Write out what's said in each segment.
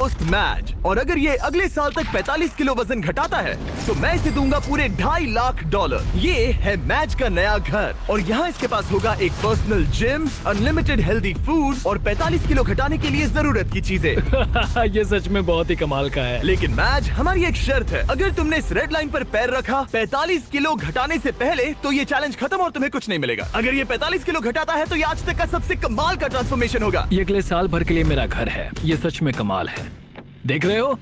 दोस्त मैच, और अगर ये अगले साल तक 45 किलो वजन घटाता है तो मैं इसे दूंगा पूरे $2.5 लाख। ये है मैच का नया घर, और यहाँ इसके पास होगा एक personal gym, unlimited healthy food और 45 किलो घटाने के लिए जरूरत की चीजें। ये सच में बहुत ही कमाल का है। लेकिन मैच, हमारी एक शर्त है, अगर तुमने इस रेड लाइन पर पैर रखा 45 किलो घटाने से पहले तो ये चैलेंज खत्म और तुम्हें कुछ नहीं मिलेगा। अगर ये 45 किलो घटाता है तो ये आज तक का सबसे कमाल का ट्रांसफॉर्मेशन होगा। ये अगले साल भर के लिए मेरा घर है। ये सच में कमाल है। देख रहे हो,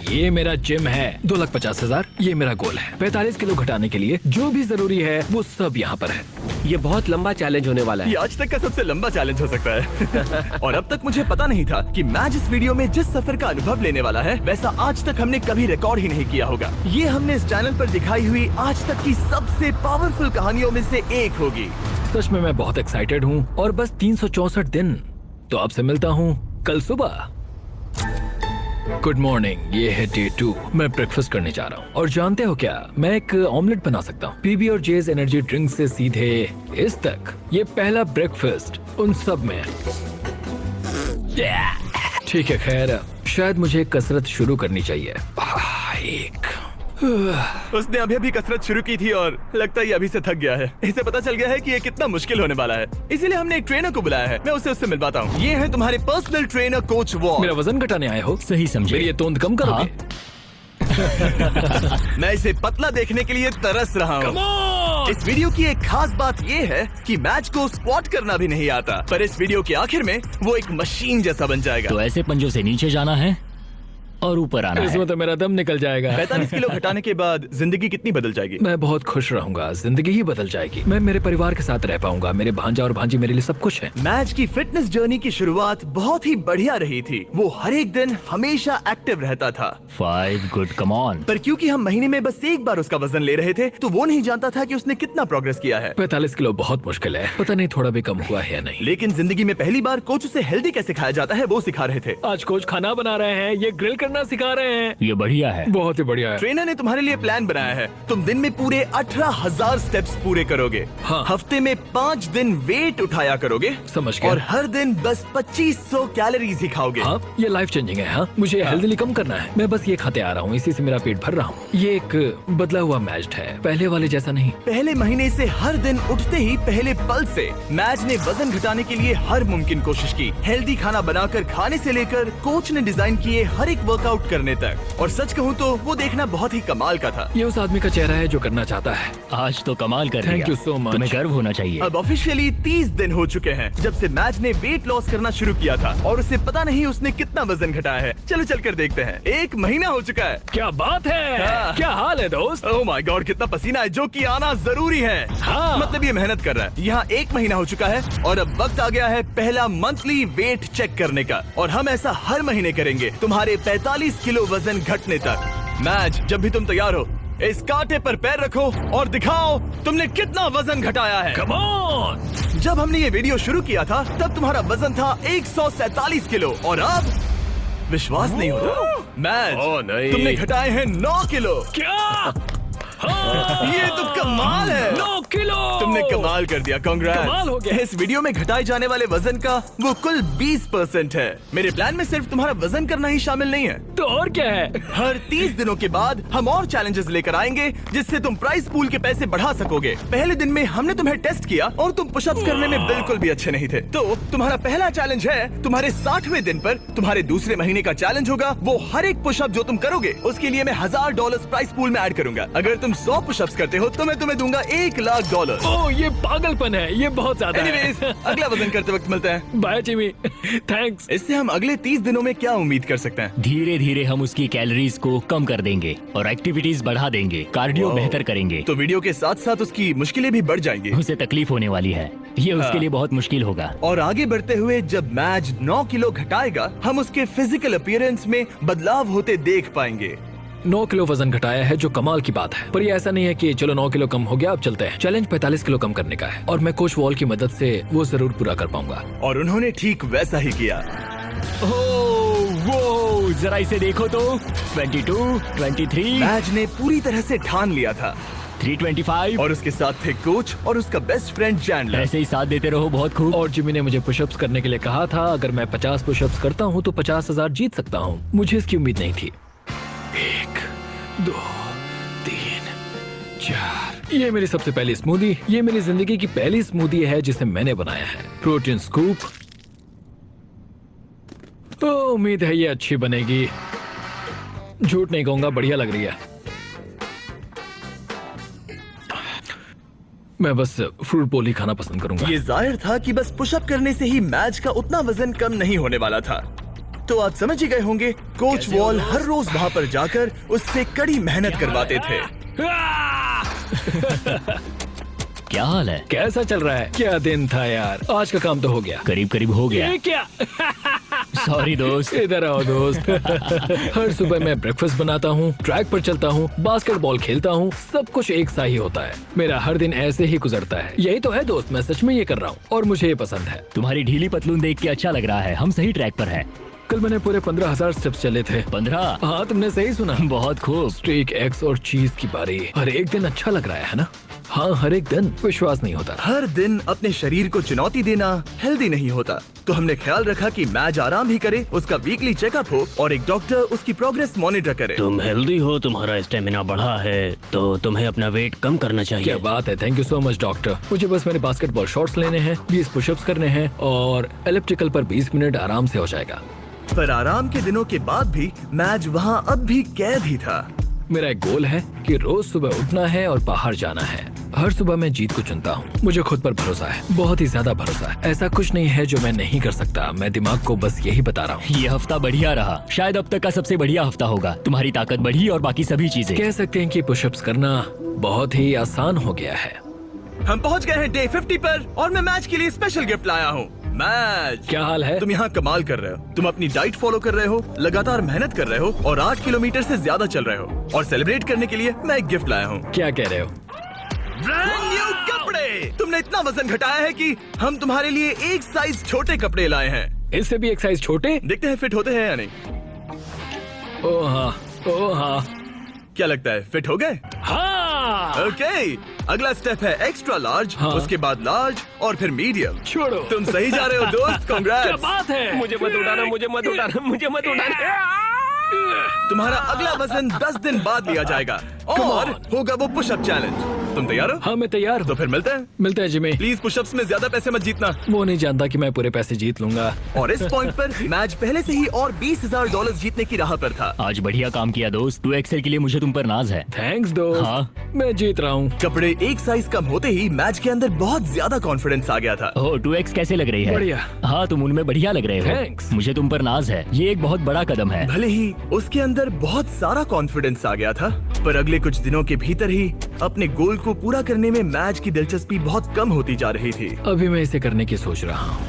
ये मेरा जिम है। 2,50,000 ये मेरा गोल है। 45 किलो घटाने के लिए जो भी जरूरी है वो सब यहाँ पर है। ये बहुत लंबा चैलेंज होने वाला है। ये आज तक का सबसे लंबा चैलेंज हो सकता है। और अब तक मुझे पता नहीं था कि मैच इस वीडियो में जिस सफर का अनुभव लेने वाला है वैसा आज तक हमने कभी रिकॉर्ड ही नहीं किया होगा। ये हमने इस चैनल पर दिखाई हुई आज तक की सबसे पावरफुल कहानियों में से एक होगी। सच में मैं बहुत एक्साइटेड हूँ। और बस 364 दिन। तो आपसे मिलता हूँ कल सुबह। गुड मॉर्निंग, ये है डे 2। मैं ब्रेकफास्ट करने जा रहा हूँ। और जानते हो क्या, मैं एक ऑमलेट बना सकता हूँ। पीबी और जेज एनर्जी ड्रिंक से सीधे इस तक। ये पहला ब्रेकफास्ट उन सब में। ठीक है, खैर शायद मुझे कसरत शुरू करनी चाहिए। उसने अभी कसरत शुरू की थी और लगता है ये अभी से थक गया है। इसे पता चल गया है कि ये कितना मुश्किल होने वाला है, इसीलिए हमने एक ट्रेनर को बुलाया है। मैं उससे मिलवाता हूँ। ये है तुम्हारे पर्सनल ट्रेनर कोच वॉल। मेरा वजन घटाने आए हो? सही समझे। मेरी ये तोंद कम करोगे? मैं इसे पतला देखने के लिए तरस रहा हूँ। इस वीडियो की एक खास बात ये है कि मैच को स्क्वाट करना भी नहीं आता, पर इस वीडियो के आखिर में वो एक मशीन जैसा बन जाएगा। तो ऐसे पंजों से नीचे जाना है और ऊपर आना है। इसमें तो मेरा दम निकल जाएगा। 45 किलो घटाने के बाद जिंदगी कितनी बदल जाएगी? मैं बहुत खुश रहूंगा। जिंदगी ही बदल जाएगी। मैं मेरे परिवार के साथ रह पाऊंगा। मेरे भांजा और भांजी मेरे लिए सब कुछ है। मैच की फिटनेस जर्नी की शुरुआत बहुत ही बढ़िया रही थी। वो हर एक दिन हमेशा एक्टिव रहता था। 5 गुड, कम ऑन। पर क्योंकि हम महीने में बस एक बार उसका वजन ले रहे थे तो वो नहीं जानता था कि उसने कितना प्रोग्रेस किया है। 45 किलो बहुत मुश्किल है। पता नहीं थोड़ा भी कम हुआ है या नहीं। लेकिन जिंदगी में पहली बार कोच उसे हेल्दी कैसे खाया जाता है वो सिखा रहे थे। आज कोच खाना बना रहे हैं, ये ग्रिल करना सिखा रहे हैं। ये बढ़िया है। बहुत ही बढ़िया है। ट्रेनर ने तुम्हारे लिए प्लान बनाया है। तुम दिन में पूरे 18,000 स्टेप्स पूरे करोगे। हाँ। हफ्ते में 5 दिन वेट उठाया करोगे। समझ गया। और हर दिन बस 2500 कैलोरीज ही खाओगे। हाँ, ये लाइफ चेंजिंग है। हाँ, मुझे हेल्दीली कम करना है। मैं बस ये खाते आ रहा हूँ, इसी से मेरा पेट भर रहा हूँ। ये एक बदला हुआ मैच है, पहले वाले जैसा नहीं। पहले महीने से हर दिन उठते ही पहले पल से मैच ने वजन घटाने के लिए हर मुमकिन कोशिश की। हेल्दी खाना बनाकर खाने से लेकर कोच ने डिजाइन किए हर एक वर्कआउट करने तक। और सच कहूँ तो वो देखना बहुत ही कमाल का था। ये उस आदमी का चेहरा है जो करना चाहता है। आज तो कमाल कर दिया। Thank you so much। तुम्हें गर्व होना चाहिए। अब ऑफिशियली 30 दिन हो चुके हैं जब से मैच ने वेट लॉस करना शुरू किया था, और उसे पता नहीं उसने कितना वजन घटाया है। चलो चलकर देखते हैं। 1 महीना हो चुका है। क्या बात है। हाँ। क्या हाल है दोस्त? ओह माय गॉड, कितना पसीना है, जो कि आना जरूरी है। हाँ। मतलब ये मेहनत कर रहा है। यहाँ 1 महीना हो चुका है और अब वक्त आ गया है पहला मंथली वेट चेक करने का। और हम ऐसा हर महीने करेंगे तुम्हारे 45 किलो वजन घटने तक। मैच, जब भी तुम तैयार हो इस कांटे पर पैर रखो और दिखाओ तुमने कितना वजन घटाया है। Come on! जब हमने ये वीडियो शुरू किया था तब तुम्हारा वजन था 147 किलो और अब विश्वास नहीं होता मैच, तुमने घटाए हैं 9 किलो। क्या? ये तो कमाल है। 9 किलो तुमने कमाल कर दिया। कांग्रेट्स। कमाल हो गया। इस वीडियो में घटाए जाने वाले वजन का वो कुल 20% है। मेरे प्लान में सिर्फ तुम्हारा वजन करना ही शामिल नहीं है। तो और क्या है? हर 30 दिनों के बाद हम और चैलेंजेस लेकर आएंगे जिससे तुम प्राइस पूल के पैसे बढ़ा सकोगे। पहले दिन में हमने तुम्हें टेस्ट किया और तुम पुशअप्स करने में बिल्कुल भी अच्छे नहीं थे। तो तुम्हारा पहला चैलेंज है तुम्हारे 60वें दिन पर तुम्हारे दूसरे महीने का चैलेंज होगा वो हर एक पुशअप जो तुम करोगे उसके लिए मैं $1000 प्राइस पूल में ऐड करूंगा। अगर तुम 100 पुशअप्स करते हो तो मैं तुम्हें दूंगा $1,00,000। ओह, ये पागलपन है। ये बहुत ज्यादा एनीवेज, है। अगला वजन करते वक्त मिलते हैं। Bye Jimmy. थैंक्स। इससे हम अगले 30 दिनों में क्या उम्मीद कर सकते हैं? धीरे धीरे हम उसकी कैलोरीज को कम कर देंगे और एक्टिविटीज बढ़ा देंगे। कार्डियो बेहतर करेंगे। तो वीडियो के साथ साथ उसकी मुश्किलें भी बढ़ जाएंगी। उसे तकलीफ होने वाली है। ये उसके लिए बहुत मुश्किल होगा। और आगे बढ़ते हुए जब मैच 9 किलो घटाएगा हम उसके फिजिकल अपीयरेंस में बदलाव होते देख पाएंगे। 9 किलो वजन घटाया है जो कमाल की बात है। पर ये ऐसा नहीं है कि चलो 9 किलो कम हो गया अब चलते हैं। चैलेंज 45 किलो कम करने का है और मैं कोच वॉल की मदद से वो जरूर पूरा कर पाऊंगा। और उन्होंने ठीक वैसा ही किया। वो जरा इसे देखो तो। 22, 23। मैच ने पूरी तरह से ठान लिया था 325। और उसके साथ थे कोच और उसका बेस्ट फ्रेंड चैंडलर। ऐसे ही साथ देते रहो, बहुत खूब। और जिमी ने मुझे पुशअप्स करने के लिए कहा था, अगर मैं 50 पुशअप्स करता हूँ तो 50,000 जीत सकता हूँ। मुझे इसकी उम्मीद नहीं थी। 1 2 3 4। ये मेरी सबसे पहली स्मूदी। ये मेरी जिंदगी की पहली स्मूदी है जिसे मैंने बनाया है। Protein scoop. तो उम्मीद है ये अच्छी बनेगी। झूठ नहीं कहूंगा, बढ़िया लग रही है। मैं बस फ्रूट बोल ही खाना पसंद करूंगा। ये जाहिर था कि बस पुशअप करने से ही मैच का उतना वजन कम नहीं होने वाला था। तो आप समझ ही गए होंगे, कोच वॉल हर रोज वहाँ पर जाकर उससे कड़ी मेहनत करवाते थे। क्या हाल है? कैसा चल रहा है? क्या दिन था यार, आज का काम तो हो गया। करीब करीब हो गया। ये क्या? सॉरी दोस्त। इधर आओ दोस्त। हर सुबह मैं ब्रेकफास्ट बनाता हूँ, ट्रैक पर चलता हूँ, बास्केटबॉल खेलता हूँ, सब कुछ एक सा ही होता है। मेरा हर दिन ऐसे ही गुजरता है। यही तो है दोस्त, मैं सच में ये कर रहा हूँ और मुझे ये पसंद है। तुम्हारी ढीली पतलून देख के अच्छा लग रहा है। हम सही ट्रैक पर हैं। कल मैंने पूरे 15,000 स्टेप्स चले थे। 15? हाँ, तुमने सही सुना। बहुत खूब। स्टेक, एग्स और चीज की बारी। हर एक दिन अच्छा लग रहा है ना? हाँ, हर एक दिन। विश्वास नहीं होता। हर दिन अपने शरीर को चुनौती देना हेल्दी नहीं होता। तो हमने ख्याल रखा कि मैच आराम ही करे, उसका वीकली चेकअप हो और एक डॉक्टर उसकी प्रोग्रेस मॉनिटर करे। तुम हेल्दी हो, तुम्हारा स्टेमिना बढ़ा है, तो तुम्हें अपना वेट कम करना चाहिए। क्या बात है, thank you so much doctor. मुझे बस मेरे बास्केटबॉल शॉट्स लेने हैं, 20 पुशअप्स करने हैं और एलिप्टिकल पर 20 मिनट आराम से हो जाएगा। पर आराम के दिनों के बाद भी मैच वहाँ अब भी कैद ही था। मेरा एक गोल है कि रोज सुबह उठना है और बाहर जाना है। हर सुबह मैं जीत को चुनता हूँ। मुझे खुद पर भरोसा है, बहुत ही ज्यादा भरोसा है। ऐसा कुछ नहीं है जो मैं नहीं कर सकता। मैं दिमाग को बस यही बता रहा हूँ। ये हफ्ता बढ़िया रहा, शायद अब तक का सबसे बढ़िया हफ्ता होगा। तुम्हारी ताकत बढ़ी और बाकी सभी चीजें। कह सकते हैं कि पुशअप्स करना बहुत ही आसान हो गया है। हम पहुँच गए हैं डे 50 पर और मैं मैच के लिए स्पेशल गिफ्ट लाया हूँ। मैच, क्या हाल है? तुम यहाँ कमाल कर रहे हो। तुम अपनी डाइट फॉलो कर रहे हो, लगातार मेहनत कर रहे हो और 8 किलोमीटर से ज्यादा चल रहे हो। और सेलिब्रेट करने के लिए मैं एक गिफ्ट लाया हूँ। क्या कह रहे हो? ब्रांड न्यू कपड़े। तुमने इतना वजन घटाया है कि हम तुम्हारे लिए एक साइज छोटे कपड़े लाए हैं। इससे भी एक साइज छोटे? देखते हैं फिट होते हैं या नहीं। ओ हाँ, ओ हाँ। क्या लगता है, फिट हो गए? हाँ। ओके, अगला स्टेप है एक्स्ट्रा लार्ज, हाँ। उसके बाद लार्ज और फिर मीडियम। छोड़ो। तुम सही जा रहे हो दोस्त, क्या कांग्रेट्स। बात है? मुझे मत उठाना, मुझे मत उठाना, मुझे मत उठाना। तुम्हारा अगला वजन 10 दिन बाद लिया जाएगा और होगा वो पुशअप चैलेंज। तुम तैयार हो? हाँ, मैं तैयार तो हूँ। फिर मिलते हैं। मिलते हैं जिमी। प्लीज पुशअप्स में ज्यादा पैसे मत जीतना। वो नहीं जानता कि मैं पूरे पैसे जीत लूंगा। और इस पॉइंट पर मैच पहले से ही और $20,000 जीतने की राह पर था। आज बढ़िया काम किया दोस्त। 2XL के लिए मुझे तुम पर नाज है। थैंक्स दोस्त। हाँ। मैं जीत रहा हूँ। कपड़े एक साइज कम होते ही मैच के अंदर बहुत ज्यादा कॉन्फिडेंस आ गया था। ओह, 2X कैसे लग रही है? बढ़िया। हाँ, तुम उनमें बढ़िया लग रहे हो। Thanks। मुझे तुम पर नाज है। ये एक बहुत बड़ा कदम है। भले ही उसके अंदर बहुत सारा कॉन्फिडेंस आ गया था, पर अगले कुछ दिनों के भीतर ही अपने गोल को पूरा करने में मैच की दिलचस्पी बहुत कम होती जा रही थी। अभी मैं इसे करने की सोच रहा हूँ।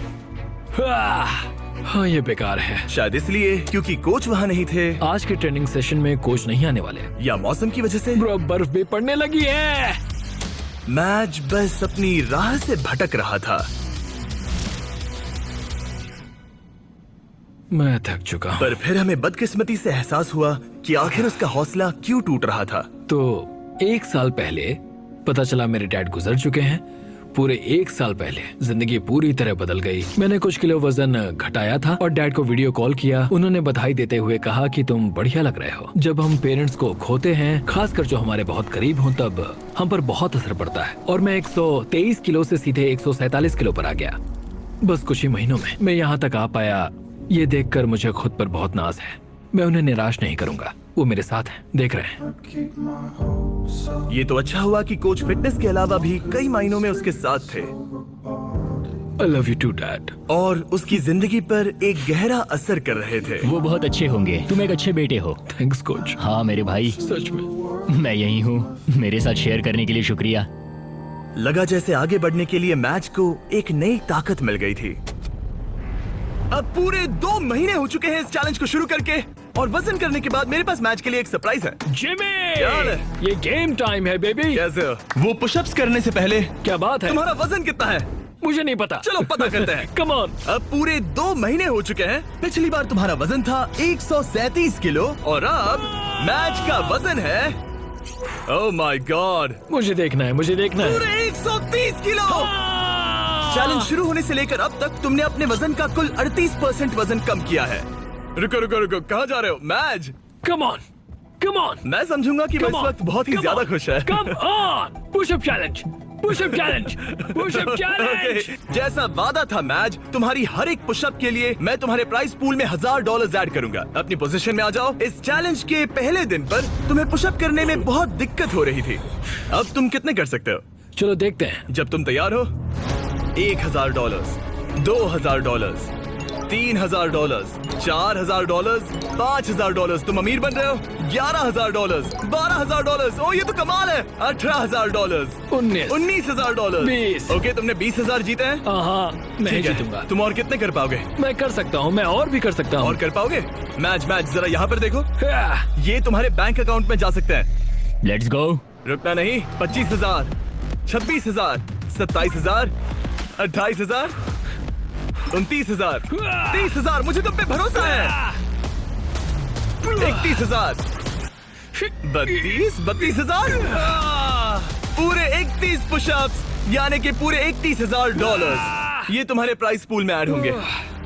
हाँ, ये बेकार है। शायद इसलिए क्योंकि कोच वहाँ नहीं थे, आज के ट्रेनिंग सेशन में कोच नहीं आने वाले। या मौसम की वजह से। ब्रो, बर्फ भी पड़ने लगी है। मैच बस अपनी राह से भटक रहा था। मैं थक चुका हूँ। पर फिर हमें बदकिस्मती से एहसास हुआ कि आखिर उसका हौसला क्यों टूट रहा था। तो 1 साल पहले पता चला मेरे डैड गुजर चुके हैं। पूरे 1 साल पहले जिंदगी पूरी तरह बदल गई। मैंने कुछ किलो वजन घटाया था और डैड को वीडियो कॉल किया। उन्होंने बधाई देते हुए कहा कि तुम बढ़िया लग रहे हो। जब हम पेरेंट्स को खोते हैं, खासकर जो हमारे बहुत करीब हों, तब हम पर बहुत असर पड़ता है। और मैं 123 किलो से सीधे 147 किलो पर आ गया बस कुछ ही महीनों में। मैं यहाँ तक आ पाया, ये देखकर मुझे खुद पर बहुत नाज है। मैं उन्हें निराश नहीं करूंगा, वो मेरे साथ हैं, देख रहे हैं। ये तो अच्छा हुआ कि कोच फिटनेस के अलावा भी कई मायनों में उसके साथ थे I love you too, Dad। और उसकी जिंदगी पर एक गहरा असर कर रहे थे। वो बहुत अच्छे होंगे। तुम एक अच्छे बेटे हो। Thanks coach. हाँ मेरे भाई, सच में। मैं यही हूँ। मेरे साथ शेयर करने के लिए शुक्रिया। लगा जैसे आगे बढ़ने के लिए मैच को एक नई ताकत मिल गई थी। अब पूरे 2 महीने हो चुके हैं इस चैलेंज को शुरू करके और वजन करने के बाद मेरे पास मैच के लिए एक सरप्राइज है। जिमी, क्या हाल है? ये गेम टाइम है बेबी। कैसे हो? वो पुशअप्स करने से पहले क्या बात है? तुम्हारा वजन कितना है? मुझे नहीं पता। चलो पता करते हैं। Come on. अब पूरे 2 महीने हो चुके हैं। पिछली बार तुम्हारा वजन था 137 किलो और अब मैच का वजन है ओह माय गॉड, मुझे देखना है, मुझे देखना है। पूरे 130 किलो। चैलेंज शुरू होने से लेकर अब तक तुमने अपने वजन का कुल 38% वजन कम किया है। रुको रुको रुको, कहाँ जा रहे हो? मैज, कम ऑन, कम ऑन। मैं समझूंगा कि वो इस वक्त बहुत ही ज्यादा खुश है। Come on, push up challenge, push up challenge, push up challenge. Okay, जैसा वादा था मैज, तुम्हारी हर एक पुशअप के लिए मैं तुम्हारे प्राइस पूल में $1000 ऐड करूंगा। अपनी पोजीशन में आ जाओ। इस चैलेंज के पहले दिन पर तुम्हें पुशअप करने में बहुत दिक्कत हो रही थी। अब तुम कितने कर सकते हो? चलो देखते हैं। जब तुम तैयार हो, $1000, $2000, $3000, $4000, $5000। तुम अमीर बन रहे हो। $11000, $12000। ओ ये तो कमाल है। $18000, 19 20। ओके, तुमने 20000 जीते हैं। हाँ, मैं ठीक है। जीतूंगा। तुम और कितने कर पाओगे? मैं कर सकता हूँ, मैं और भी कर सकता हूँ। और कर पाओगे? मैच जरा यहाँ पर देखो। ये तुम्हारे बैंक अकाउंट में जा सकते हैं। Let's go. रुकना नहीं। 25000, 26000, 27000, 28000, 29000, 30000। मुझे तुम पे भरोसा है। 31000, 32,000। पूरे 31 पुशअप्स, यानी कि पूरे $31,000 ये तुम्हारे प्राइस पूल में ऐड होंगे।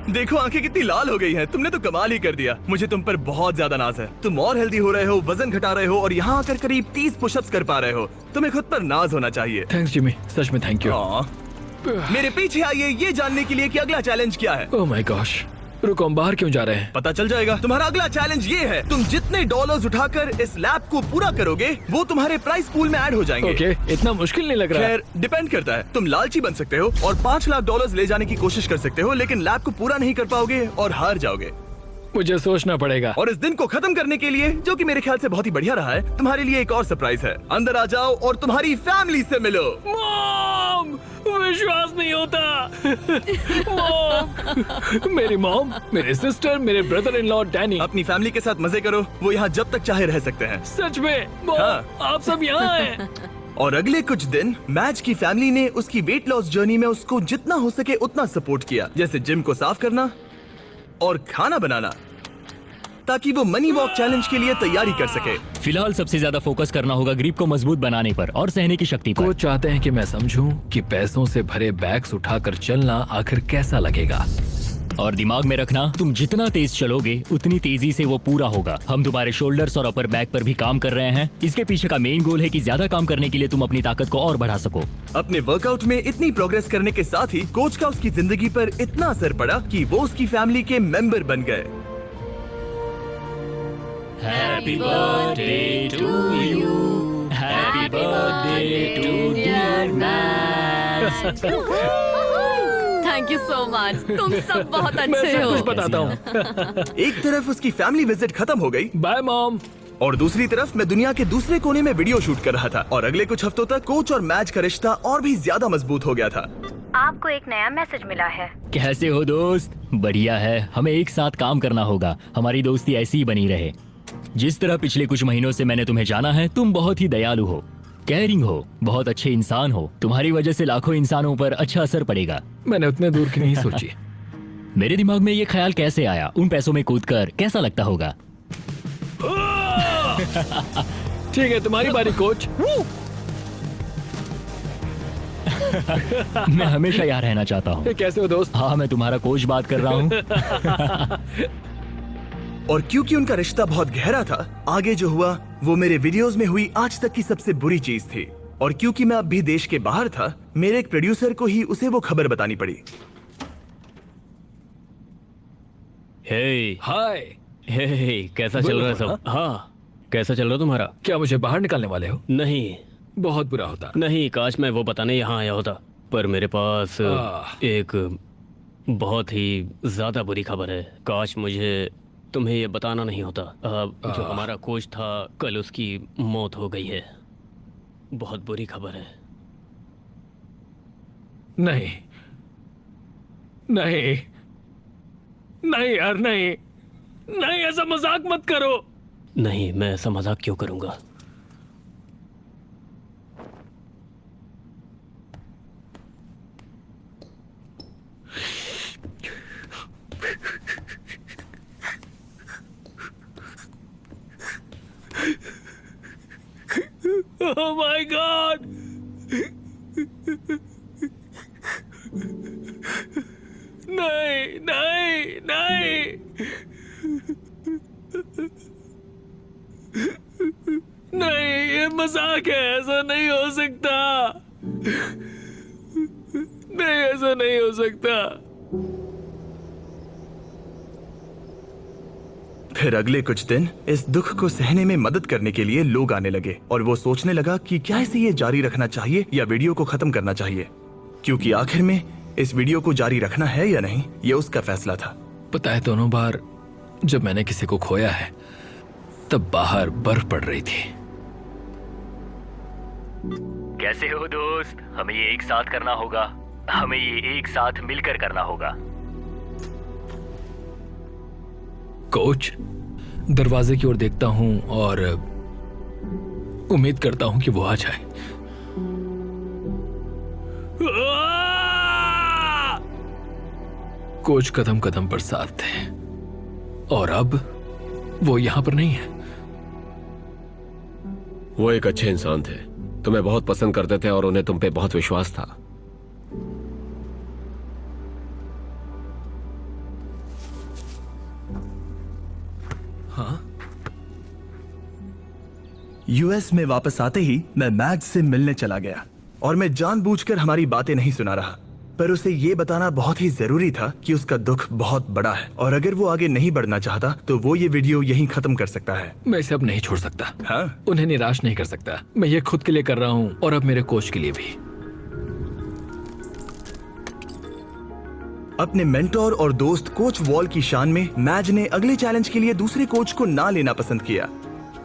देखो आंखें कितनी लाल हो गई हैं। तुमने तो कमाल ही कर दिया। मुझे तुम पर बहुत ज्यादा नाज है। तुम और हेल्दी हो रहे हो, वजन घटा रहे हो और यहाँ आकर करीब 30 पुशअप्स कर पा रहे हो। तुम्हें खुद पर नाज होना चाहिए। थैंक्स जिमी, सच में थैंक यू। मेरे पीछे आइए ये जानने के लिए कि अगला चैलेंज क्या है। ओह माय गॉश, रुको, हम बाहर क्यों जा रहे हैं? पता चल जाएगा। तुम्हारा अगला चैलेंज ये है, तुम जितने डॉलर्स उठाकर इस लैब को पूरा करोगे वो तुम्हारे प्राइस पूल में ऐड हो जाएंगे। ओके, इतना मुश्किल नहीं लग रहा है। खैर, डिपेंड करता है। तुम लालची बन सकते हो और $5 लाख ले जाने की कोशिश कर सकते हो, लेकिन लैब को पूरा नहीं कर पाओगे और हार जाओगे। मुझे सोचना पड़ेगा। और इस दिन को खत्म करने के लिए, जो कि मेरे ख्याल से बहुत ही बढ़िया रहा है, तुम्हारे लिए एक और सरप्राइज है। अंदर आ जाओ और तुम्हारी फैमिली से मिलो। मॉम, विश्वास नहीं होता। मॉम, मेरी मॉम, मेरे सिस्टर, मेरे ब्रदर इन लॉ डैनी। अपनी फैमिली के साथ मजे करो। वो यहाँ जब तक चाहे रह सकते हैं। सच में मॉम, हाँ। आप सब यहाँ हैं। और अगले कुछ दिन मैच की फैमिली ने उसकी वेट लॉस जर्नी में उसको जितना हो सके उतना सपोर्ट किया, जैसे जिम को साफ करना और खाना बनाना, ताकि वो मनी वॉक चैलेंज के लिए तैयारी कर सके। फिलहाल सबसे ज्यादा फोकस करना होगा ग्रिप को मजबूत बनाने पर और सहने की शक्ति पर। वो चाहते हैं कि मैं समझूं कि पैसों से भरे बैग्स उठाकर चलना आखिर कैसा लगेगा। और दिमाग में रखना, तुम जितना तेज चलोगे उतनी तेजी से वो पूरा होगा। हम तुम्हारे शोल्डर्स और अपर बैक पर भी काम कर रहे हैं। इसके पीछे का मेन गोल है कि ज्यादा काम करने के लिए तुम अपनी ताकत को और बढ़ा सको। अपने वर्कआउट में इतनी प्रोग्रेस करने के साथ ही कोच का उसकी जिंदगी पर इतना असर पड़ा कि वो उसकी फैमिली के मेंबर बन गए। Happy birthday to you, happy birthday to dear match. Thank you so much. तुम सब बहुत मैं अच्छे सब हो। कुछ बताता हूँ। एक तरफ उसकी फैमिली विजिट खत्म हो गई बाय मॉम। और दूसरी तरफ मैं दुनिया के दूसरे कोने में वीडियो शूट कर रहा था। और अगले कुछ हफ्तों तक कोच और मैच का रिश्ता और भी ज्यादा मजबूत हो गया था। आपको एक नया मैसेज मिला है। कैसे हो दोस्त? बढ़िया है। हमें एक साथ काम करना होगा। हमारी दोस्ती ऐसी ही बनी रहे। जिस तरह पिछले कुछ महीनों से मैंने तुम्हें जाना है, तुम बहुत ही दयालु हो, केयरिंग हो, बहुत अच्छे इंसान हो। तुम्हारी वजह से लाखों इंसानों पर अच्छा असर पड़ेगा। मैंने उतने दूर की नहीं सोची। मेरे दिमाग में ये ख्याल कैसे आया? उन पैसों में कूदकर कैसा लगता होगा? ठीक है, तुम्हारी बारी कोच। मैं हमेशा यहाँ रहना चाहता हूँ। कैसे हो दोस्त? हाँ, मैं तुम्हारा कोच बात कर रहा हूँ। और क्योंकि उनका रिश्ता बहुत गहरा था, आगे जो हुआ वो मेरे वीडियोस में हुई आज तक की सबसे बुरी चीज थी। और क्योंकि मैं अब भी देश के बाहर था, मेरे एक प्रोड्यूसर को ही उसे वो खबर बतानी पड़ी। हे हाय। हे, कैसा चल रहा है सब? हाँ, कैसा चल रहा तुम्हारा? क्या मुझे बाहर निकालने वाले हो? नहीं बहुत बुरा होता। नहीं, काश मैं वो बताने यहाँ आया होता, पर मेरे पास एक बहुत ही ज्यादा बुरी खबर है। काश मुझे तुम्हें ये बताना नहीं होता। जो हमारा कोच था, कल उसकी मौत हो गई है। बहुत बुरी खबर है। नहीं नहीं नहीं यार, नहीं नहीं, ऐसा मजाक मत करो। नहीं, मैं ऐसा मजाक क्यों करूंगा? Oh my God! नहीं नहीं नहीं! नहीं, ये मजाक है, ऐसा नहीं हो सकता। नहीं, ऐसा नहीं हो सकता। फिर अगले कुछ दिन इस दुख को सहने में मदद करने के लिए लोग आने लगे और वो सोचने लगा कि क्या इसे ये जारी रखना चाहिए या वीडियो को खत्म करना चाहिए, क्योंकि आखिर में इस वीडियो को जारी रखना है या नहीं ये उसका फैसला था। पता है, दोनों बार जब मैंने किसी को खोया है तब बाहर बर्फ पड़ रही थी। कैसे हो दोस्त? हमें ये एक साथ करना होगा, हमें ये एक साथ मिलकर करना होगा। कोच, दरवाजे की ओर देखता हूं और उम्मीद करता हूं कि वो आ जाए। कोच कदम कदम पर साथ थे और अब वो यहां पर नहीं है। वो एक अच्छे इंसान थे, तुम्हें बहुत पसंद करते थे और उन्हें तुम पे बहुत विश्वास था। यूएस में वापस आते ही मैं मैज से मिलने चला गया और मैं जानबूझकर हमारी बातें नहीं सुना रहा, पर उसे ये बताना बहुत ही जरूरी था कि उसका दुख बहुत बड़ा है और अगर वो आगे नहीं बढ़ना चाहता तो वो ये वीडियो यहीं खत्म कर सकता है। मैं इसे अब नहीं छोड़ सकता। हाँ? उन्हें निराश नहीं कर सकता। मैं ये खुद के लिए कर रहा हूं और अब मेरे कोच के लिए भी। अपने मेंटोर और दोस्त कोच वॉल की शान में मैज ने अगले चैलेंज के लिए दूसरे कोच को ना लेना पसंद किया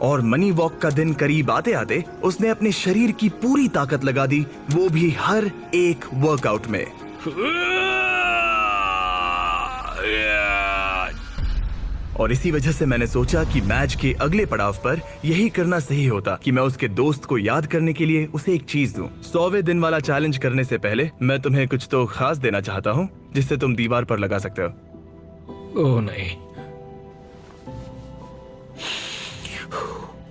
और मनी वॉक का दिन करीब आते आते उसने अपने शरीर की पूरी ताकत लगा दी, वो भी हर एक वर्कआउट में। और इसी वजह से मैंने सोचा कि मैच के अगले पड़ाव पर यही करना सही होता कि मैं उसके दोस्त को याद करने के लिए उसे एक चीज दूं। 100वें दिन वाला चैलेंज करने से पहले मैं तुम्हें कुछ तो खास देना चाहता हूं जिससे तुम दीवार पर लगा सकते हो। ओह नहीं,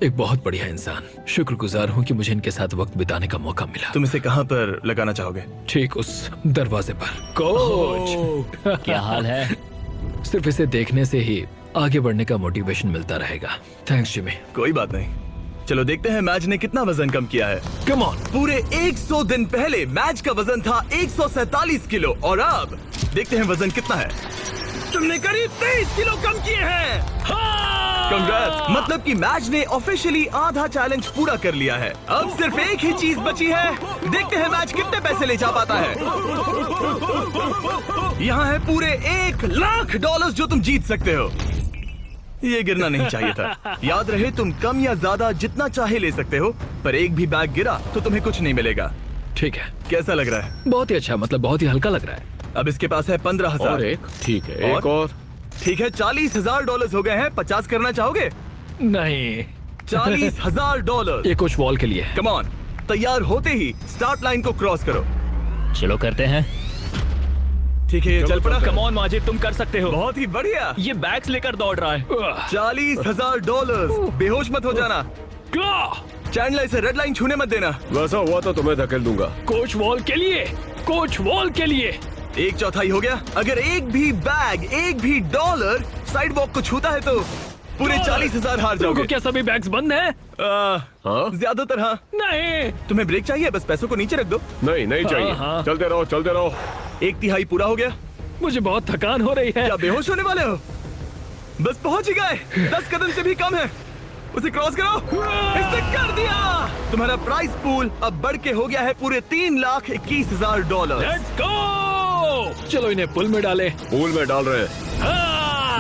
एक बहुत बढ़िया इंसान। शुक्रगुजार हूं कि मुझे इनके साथ वक्त बिताने का मौका मिला। तुम इसे कहां पर लगाना चाहोगे? ठीक उस दरवाजे पर। कोच, क्या हाल है? सिर्फ इसे देखने से ही आगे बढ़ने का मोटिवेशन मिलता रहेगा। Thanks Jimmy. कोई बात नहीं, चलो देखते हैं मैच ने कितना वजन कम किया है। Come on. पूरे 100 दिन पहले मैच का वजन था 147 किलो और अब देखते हैं वजन कितना है। तुमने करीब 23 किलो कम किए हैं। Congrats! मतलब कि मैच ने ऑफिशियली आधा चैलेंज पूरा कर लिया है। अब सिर्फ एक ही चीज बची है, देखते हैं मैच कितने पैसे ले जा पाता है। यहाँ है पूरे $1,00,000 जो तुम जीत सकते हो। ये गिरना नहीं चाहिए था। याद रहे तुम कम या ज्यादा जितना चाहे ले सकते हो, पर एक भी बैग गिरा तो तुम्हें कुछ नहीं मिलेगा। ठीक है, कैसा लग रहा है? बहुत ही अच्छा, मतलब बहुत ही हल्का लग रहा है। अब इसके पास है 15,000। और एक, ठीक है, एक और। ठीक है, $40,000 हो गए हैं। 50 करना चाहोगे? नहीं, $40,000। ये कुछ वॉल के लिए है। कम ऑन, तैयार होते ही स्टार्ट लाइन को क्रॉस करो। चलो करते हैं। ठीक है, ये चल पड़ा। कम ऑन माजिद, तुम कर सकते हो। बहुत ही बढ़िया। ये बैग्स लेकर दौड़ रहा है। $40,000। बेहोश मत हो जाना। चैंडलर, इसे रेड लाइन छूने मत देना। वैसा हुआ तो तुम्हें धकेल दूंगा। कोच वॉल के लिए, कोच वॉल के लिए। 1/4 हो गया। अगर एक भी बैग, एक भी डॉलर साइड वॉक को छूता है तो पूरे 40,000 हार जाओगे। क्या सभी बैग्स बंद हैं? हाँ? ज्यादातर हाँ। नहीं, तुम्हें ब्रेक चाहिए? बस पैसों को नीचे रख दो। नहीं, नहीं चाहिए। हाँ। चलते रहो, चलते रहो। 1/3 पूरा हो गया। मुझे बहुत थकान हो रही है। क्या बेहोश होने वाले हो? बस पहुंच ही गए। 10 कदम से भी कम है। उसे क्रॉस करो। इसने कर दिया। तुम्हारा प्राइस पूल अब बढ़ के हो गया है पूरे $3,21,000। Let's go. चलो इन्हें पुल में डाले। पूल में डाल रहे हैं।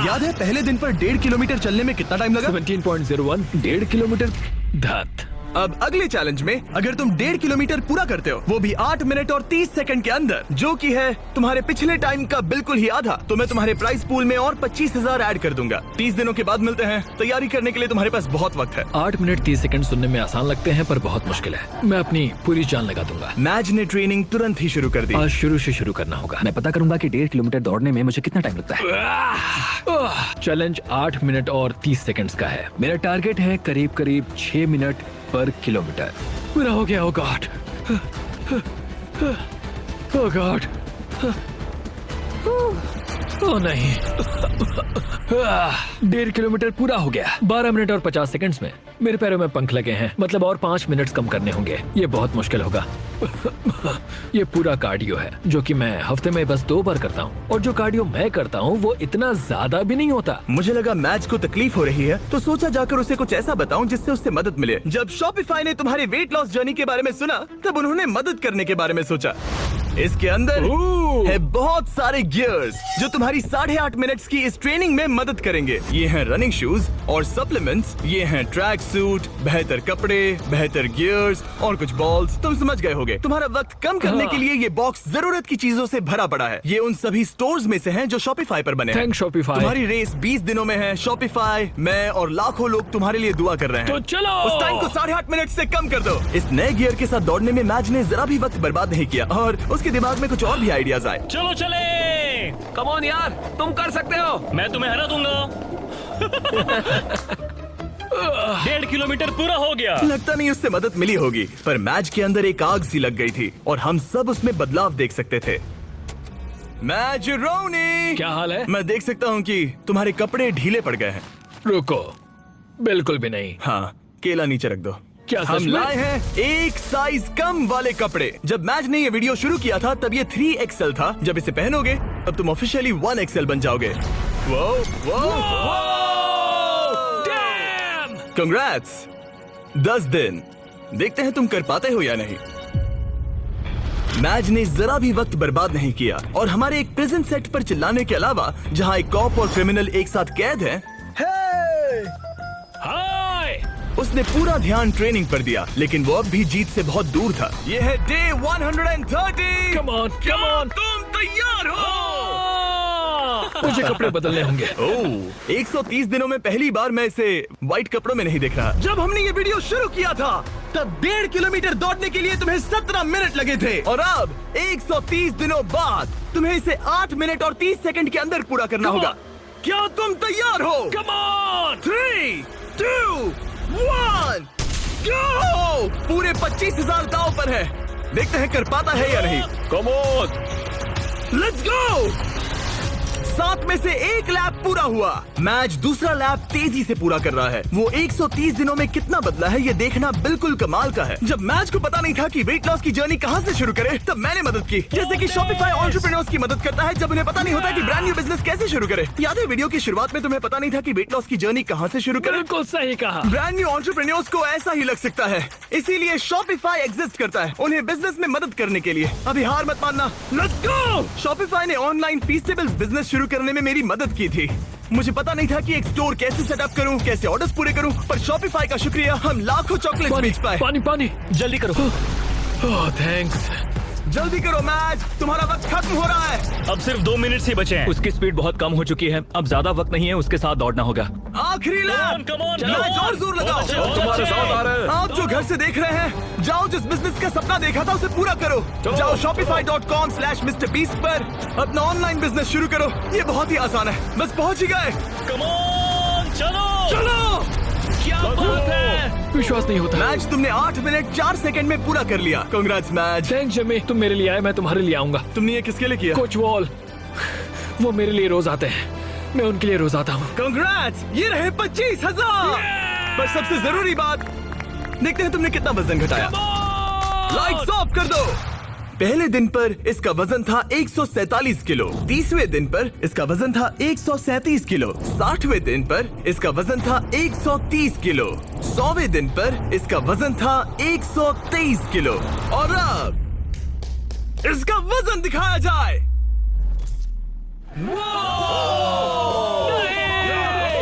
याद है पहले दिन पर 1.5 किलोमीटर चलने में कितना टाइम लगा? 17.01, 1.5 किलोमीटर। धत। अब अगले चैलेंज में अगर तुम 1.5 किलोमीटर पूरा करते हो, वो भी 8 मिनट और 30 सेकंड के अंदर, जो कि है तुम्हारे पिछले टाइम का बिल्कुल ही आधा, तो मैं तुम्हारे प्राइस पूल में और 25,000 ऐड कर दूंगा। 30 दिनों के बाद मिलते हैं। तैयारी करने के लिए तुम्हारे पास बहुत वक्त है। 8 मिनट 30 सेकंड सुनने में आसान लगते हैं पर बहुत मुश्किल है। मैं अपनी पूरी जान लगा दूंगा। मैच ने ट्रेनिंग तुरंत ही शुरू कर दी। आज शुरू से शुरू करना होगा। मैं पता करूंगा कि 1.5 किलोमीटर दौड़ने में मुझे कितना टाइम लगता है। चैलेंज 8 मिनट और 30 सेकंड्स का है। मेरा टारगेट है करीब 6 मिनट पर किलोमीटर। पूरा हो गया। ओ गॉड, ओ गॉड, ओ नहीं। 1.5 किलोमीटर पूरा हो गया। 12 मिनट और 50 सेकंड्स में। मेरे पैरों में पंख लगे हैं, मतलब और 5 मिनट कम करने होंगे। ये बहुत मुश्किल होगा। ये पूरा कार्डियो है जो कि मैं हफ्ते में बस 2 बार करता हूँ, और जो कार्डियो मैं करता हूँ वो इतना ज्यादा भी नहीं होता। मुझे लगा मैच को तकलीफ हो रही है, तो सोचा जाकर उसे कुछ ऐसा बताऊं जिससे उससे मदद मिले। जब शॉपिफाई ने तुम्हारे वेट लॉस जर्नी के बारे में सुना, तब उन्होंने मदद करने के बारे में सोचा। इसके अंदर है बहुत सारे गियर्स जो तुम्हारी 8.5 मिनट्स की इस ट्रेनिंग में मदद करेंगे। ये हैं रनिंग शूज और सप्लीमेंट्स, ये हैं ट्रैक सूट, बेहतर कपड़े, बेहतर गियर्स और कुछ बॉल्स। तुम समझ गए होगे। तुम्हारा वक्त कम करने के लिए ये बॉक्स जरूरत की चीजों से भरा पड़ा है। ये उन सभी स्टोर्स में से हैं जो शॉपिफाई पर बने हैं। Thanks Shopify. तुम्हारी रेस 20 दिनों में है। शॉपिफाई, मैं और लाखों लोग तुम्हारे लिए दुआ कर रहे हैं। तो चलो। उस टाइम को 8.5 मिनट से कम कर दो। इस नए गियर के साथ दौड़ने में मैच ने जरा भी वक्त बर्बाद नहीं किया और उसके दिमाग में कुछ और भी आइडियाज आए। चलो चले। कम ऑन यार, तुम कर सकते हो। मैं तुम्हें हरा दूंगा। 1.5 किलोमीटर पूरा हो गया। लगता नहीं उससे मदद मिली होगी, पर मैच के अंदर एक आग सी लग गई थी और हम सब उसमें बदलाव देख सकते थे। मैच रोनी, क्या हाल है? मैं देख सकता हूँ कि तुम्हारे कपड़े ढीले पड़ गए हैं। रुको, बिल्कुल भी नहीं। हाँ, केला नीचे रख दो। क्या सच हम में? लाए हैं एक साइज कम वाले कपड़े। जब मैच ने ये वीडियो शुरू किया था तब ये 3XL था। जब इसे पहनोगे तब तुम ऑफिशियली 1XL बन जाओगे। वो कंग्रेट्स। 10 दिन। देखते हैं तुम कर पाते हो या नहीं। मैच ने जरा भी वक्त बर्बाद नहीं किया और हमारे एक प्रिजन सेट पर चिल्लाने के अलावा, जहां एक कॉप और क्रिमिनल एक साथ कैद हैं, हाय। उसने पूरा ध्यान ट्रेनिंग पर दिया, लेकिन वो अब भी जीत से बहुत दूर था। ये है day 130। Come on, come on. तुम तैयार हो? मुझे कपड़े बदलने होंगे। ओह, 130 दिनों में पहली बार मैं इसे व्हाइट कपड़ों में नहीं देख रहा। जब हमने ये वीडियो शुरू किया था तब 1.5 किलोमीटर दौड़ने के लिए तुम्हें 17 मिनट लगे थे, और अब 130 दिनों बाद तुम्हें इसे 8 मिनट और 30 सेकंड के अंदर पूरा करना होगा। क्या तुम तैयार हो? Come on. 3, 2, 1, go! पूरे 25,000 दांव पर है। देखते हैं कर पाता है या नहीं। Come on. Let's go. 7 में से 1 लैप पूरा हुआ। मैच दूसरा लैप तेजी से पूरा कर रहा है। वो 130 दिनों में कितना बदला है ये देखना बिल्कुल कमाल का है। जब मैच को पता नहीं था कि वेट लॉस की जर्नी कहां से शुरू करे, तब मैंने मदद की। जैसे कि शॉपिफाई एंटरप्रेन्योर्स की मदद करता है जब उन्हें पता नहीं होता कि ब्रांड न्यू बिजनेस कैसे शुरू करे। याद है वीडियो की शुरुआत में तुम्हें पता नहीं था कि वेट लॉस की जर्नी कहां से शुरू करे? बिल्कुल सही कहा। ब्रांड न्यू एंटरप्रेन्योर्स को ऐसा ही लग सकता है, इसीलिए शॉपिफाई एग्जिस्ट करता है, उन्हें बिजनेस में मदद करने के लिए। अभी हार मत मानना। Let's go. शॉपिफाई ने ऑनलाइन फीस्टेबल बिजनेस शुरू करने में मेरी मदद की थी। मुझे पता नहीं था कि एक स्टोर कैसे सेटअप करूं, कैसे ऑर्डर्स पूरे करूं, पर शॉपिफाई का शुक्रिया हम लाखों चॉकलेट बेच पाए। पानी पानी, जल्दी करो। ओह थैंक्स। जल्दी करो मैच, तुम्हारा वक्त खत्म हो रहा है। अब सिर्फ 2 मिनट ही बचे हैं। उसकी स्पीड बहुत कम हो चुकी है, अब ज्यादा वक्त नहीं है, उसके साथ दौड़ना होगा। आखिरी lap. Come on, come match on. और जोर लगाओ। तुम्हारे साथ आ रहे हैं। आप जो घर से देख रहे हैं, जाओ जिस बिजनेस का सपना देखा था उसे पूरा करो। जाओ shopify.com/MrBeast पर अपना ऑनलाइन बिजनेस शुरू करो। ये बहुत ही आसान है, बस पहुंच ही गए। Come on, चलो। चलो। क्या बात है। विश्वास नहीं होता। मैच तुमने 8 मिनट 4 सेकंड में पूरा कर लिया। Congrats match. थैंक्स जम्मी, तुम मेरे लिए आए, मैं तुम्हारे लिए आऊंगा। तुमने ये किसके लिए किया? कोच वॉल, वो मेरे लिए रोज आते हैं, मैं उनके लिए रोज आता हूँ। कांग्रेट्स, ये रहे 25,000। पर सबसे जरूरी बात, देखते हैं तुमने कितना वजन घटाया। लाइट्स ऑफ कर दो। पहले दिन पर इसका वजन था 147 किलो, 30वें दिन पर इसका वजन था 137 किलो, 60वें दिन पर इसका वजन था 130 किलो, 100वें दिन पर इसका वजन था 123 किलो, और अब इसका वजन दिखाया जाए।